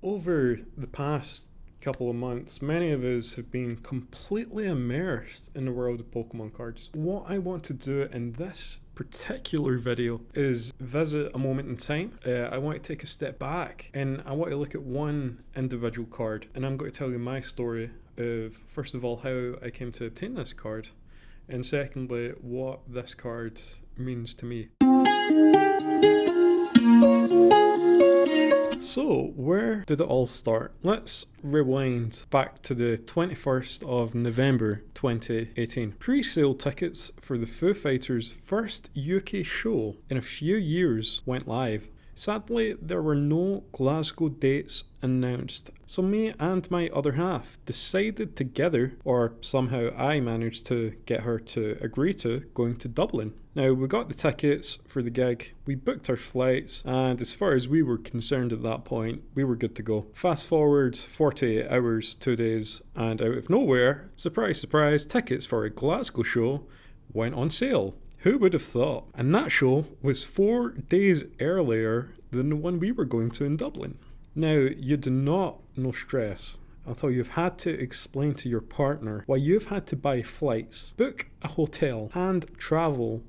Over the past couple of months, many of us have been completely immersed in the world of Pokemon cards. What I want to do in this particular video is visit a moment in time. I want to take a step back and I want to look at one individual card, and I'm going to tell you my story of, first of all, how I came to obtain this card, and secondly, what this card means to me. So, where did it all start? Let's rewind back to the 21st of November 2018. Pre-sale tickets for the Foo Fighters' first UK show in a few years went live. Sadly, there were no Glasgow dates announced, so me and my other half decided together, or somehow I managed to get her to agree to, going to Dublin. Now, we got the tickets for the gig, we booked our flights, and as far as we were concerned at that point, we were good to go. Fast forward 48 hours, 2 days, and out of nowhere, surprise surprise, tickets for a Glasgow show went on sale. Who would have thought? And that show was 4 days earlier than the one we were going to in Dublin. Now, you do not know stress until you've had to explain to your partner why you've had to buy flights, book a hotel, and travel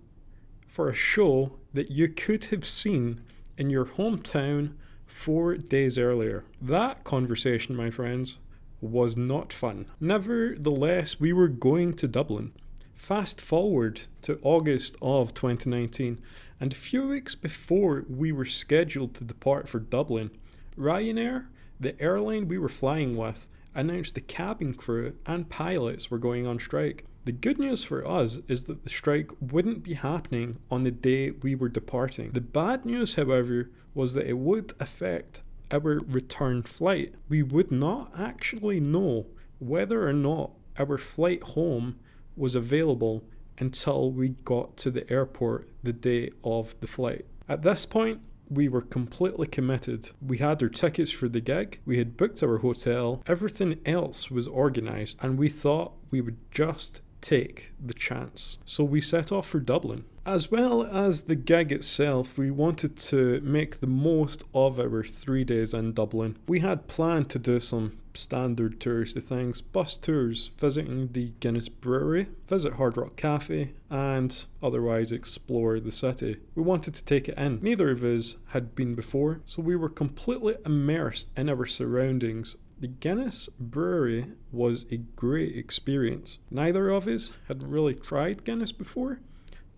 for a show that you could have seen in your hometown 4 days earlier. That conversation, my friends, was not fun. Nevertheless, we were going to Dublin. Fast forward to August of 2019, and a few weeks before we were scheduled to depart for Dublin, Ryanair, the airline we were flying with, announced the cabin crew and pilots were going on strike. The good news for us is that the strike wouldn't be happening on the day we were departing. The bad news, however, was that it would affect our return flight. We would not actually know whether or not our flight home was available until we got to the airport the day of the flight. At this point, we were completely committed. We had our tickets for the gig, we had booked our hotel, everything else was organised, and we thought we would just take the chance. So we set off for Dublin. As well as the gig itself, we wanted to make the most of our 3 days in Dublin. We had planned to do some standard touristy things, bus tours, visiting the Guinness Brewery, visit Hard Rock Cafe, and otherwise explore the city. We wanted to take it in. Neither of us had been before, so we were completely immersed in our surroundings. The Guinness Brewery was a great experience. Neither of us had really tried Guinness before.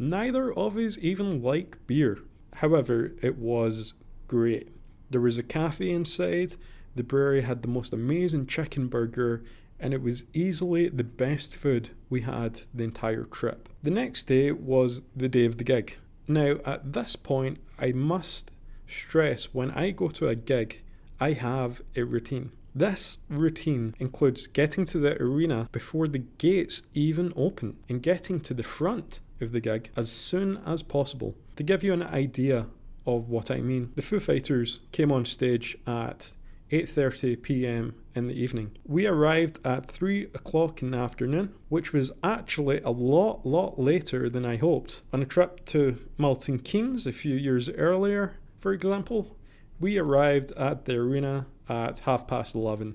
Neither of us even like beer. However, it was great. There was a cafe inside. The brewery had the most amazing chicken burger, and it was easily the best food we had the entire trip. The next day was the day of the gig. Now, at this point, I must stress, when I go to a gig, I have a routine. This routine includes getting to the arena before the gates even open and getting to the front of the gig as soon as possible. To give you an idea of what I mean, the Foo Fighters came on stage at 8:30 p.m. in the evening. We arrived at 3 o'clock in the afternoon, which was actually a lot later than I hoped. On a trip to Milton Keynes a few years earlier, for example, we arrived at the arena at 11:30,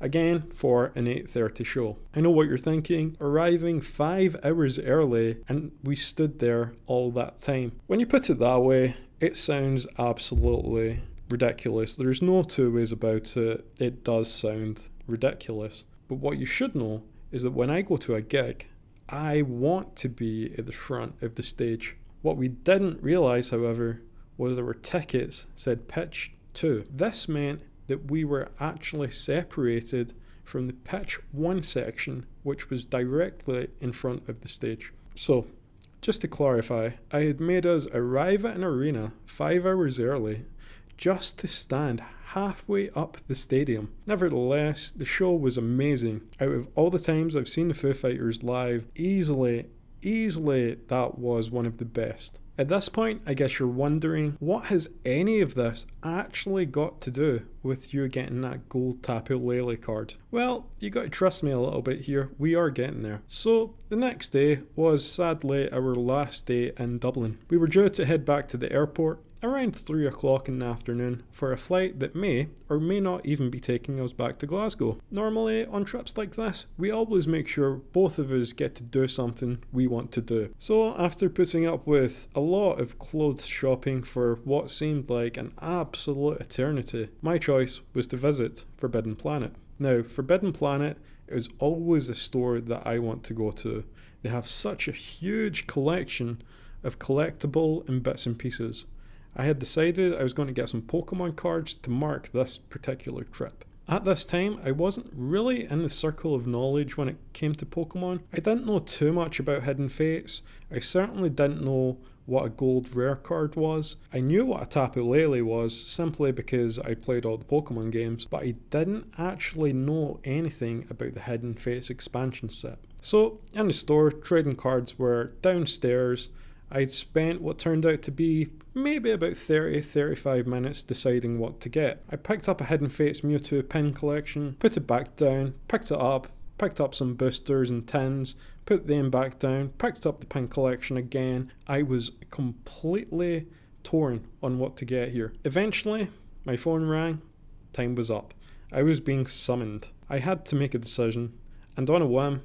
again for an 8:30 show. I know what you're thinking, arriving 5 hours early and we stood there all that time. When you put it that way, it sounds absolutely ridiculous. There's no two ways about it. It does sound ridiculous. But what you should know is that when I go to a gig, I want to be at the front of the stage. What we didn't realise, however, was our tickets said pitch 2. This meant that we were actually separated from the pitch 1 section, which was directly in front of the stage. So, just to clarify, I had made us arrive at an arena 5 hours early just to stand halfway up the stadium. Nevertheless, the show was amazing. Out of all the times I've seen the Foo Fighters live, easily that was one of the best. At this point, I guess you're wondering, what has any of this actually got to do with you getting that gold Tapu Lele card? Well, you got to trust me a little bit here, we are getting there. So, the next day was sadly our last day in Dublin. We were due to head back to the airport. around 3 o'clock in the afternoon for a flight that may or may not even be taking us back to Glasgow. Normally, on trips like this, we always make sure both of us get to do something we want to do. So after putting up with a lot of clothes shopping for what seemed like an absolute eternity, my choice was to visit Forbidden Planet. Now, Forbidden Planet is always a store that I want to go to. They have such a huge collection of collectible and bits and pieces. I had decided I was going to get some Pokemon cards to mark this particular trip. At this time, I wasn't really in the circle of knowledge when it came to Pokemon. I didn't know too much about Hidden Fates. I certainly didn't know what a gold rare card was. I knew what a Tapu Lele was simply because I played all the Pokemon games, but I didn't actually know anything about the Hidden Fates expansion set. So, in the store, trading cards were downstairs. I'd spent what turned out to be maybe about 30-35 minutes deciding what to get. I picked up a Hidden Fates Mewtwo pin collection, put it back down, picked up some boosters and tins, put them back down, picked up the pin collection again. I was completely torn on what to get here. Eventually, my phone rang, time was up. I was being summoned. I had to make a decision, and on a whim,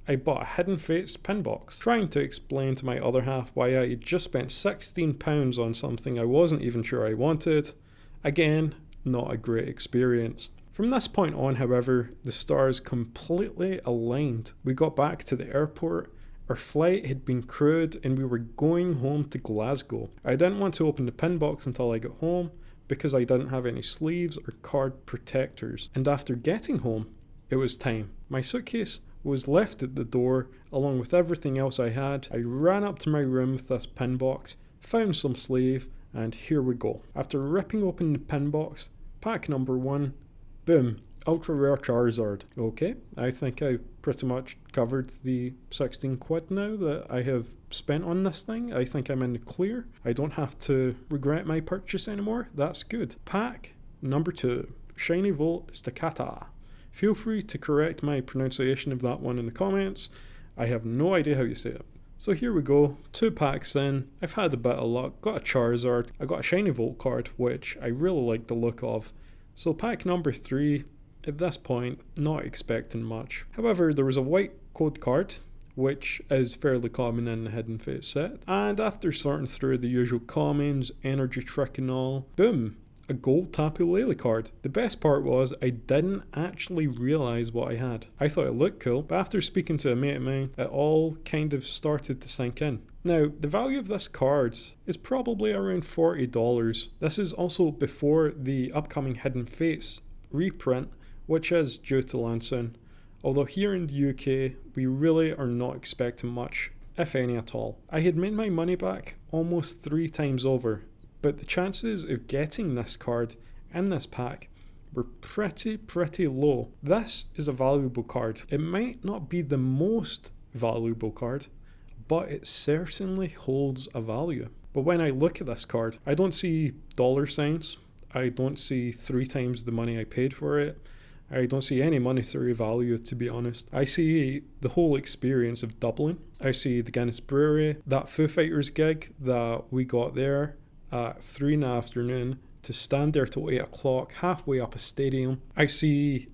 I bought a Hidden Fates pin box, trying to explain to my other half why I had just spent £16 on something I wasn't even sure I wanted. Again, not a great experience. From this point on, however, the stars completely aligned. We got back to the airport, our flight had been crewed, and we were going home to Glasgow. I didn't want to open the pin box until I got home, because I didn't have any sleeves or card protectors. And after getting home, it was time. My suitcase was left at the door along with everything else I had. I ran up to my room with this pin box, found some sleeve, and here we go. After ripping open the pin box, pack number 1, boom, ultra rare Charizard. Okay, I think I've pretty much covered the 16 quid now that I have spent on this thing. I think I'm in the clear. I don't have to regret my purchase anymore. That's good. Pack number 2, Shiny Volt Stacata. Feel free to correct my pronunciation of that one in the comments. I have no idea how you say it. So here we go, 2 packs in. I've had a bit of luck, got a Charizard, I got a Shiny Volt card, which I really like the look of. So pack number 3, at this point, not expecting much. However, there was a white code card, which is fairly common in the Hidden Fates set. And after sorting through the usual commons, energy trick and all, boom, a gold Tapu Lele card. The best part was I didn't actually realise what I had. I thought it looked cool, but after speaking to a mate of mine, it all kind of started to sink in. Now, the value of this card is probably around $40. This is also before the upcoming Hidden Fates reprint, which is due to land soon. Although here in the UK, we really are not expecting much, if any at all. I had made my money back almost 3 times over, but the chances of getting this card in this pack were pretty low. This is a valuable card. It might not be the most valuable card, but it certainly holds a value. But when I look at this card, I don't see dollar signs. I don't see 3 times the money I paid for it. I don't see any monetary value, to be honest. I see the whole experience of Dublin. I see the Guinness Brewery, that Foo Fighters gig that we got there at 3 in the afternoon to stand there till 8 o'clock, halfway up a stadium. I see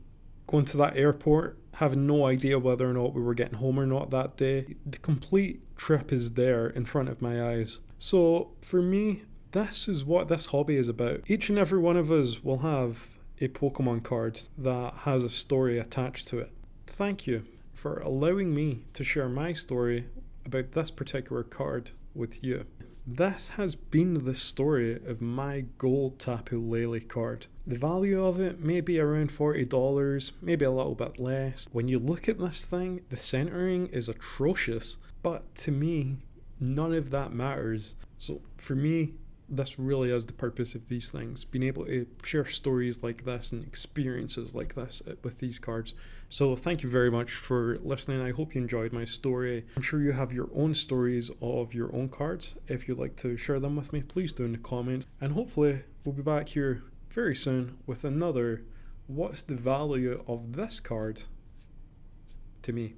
going to that airport, having no idea whether or not we were getting home or not that day. The complete trip is there in front of my eyes. So for me, this is what this hobby is about. Each and every one of us will have a Pokemon card that has a story attached to it. Thank you for allowing me to share my story about this particular card with you. This has been the story of my gold Tapu Lele card. The value of it may be around $40, maybe a little bit less. When you look at this thing, the centering is atrocious, but to me, none of that matters. So for me, this really is the purpose of these things, being able to share stories like this and experiences like this with these cards. So thank you very much for listening. I hope you enjoyed my story. I'm sure you have your own stories of your own cards. If you'd like to share them with me, please do in the comments. And hopefully we'll be back here very soon with another what's the value of this card to me.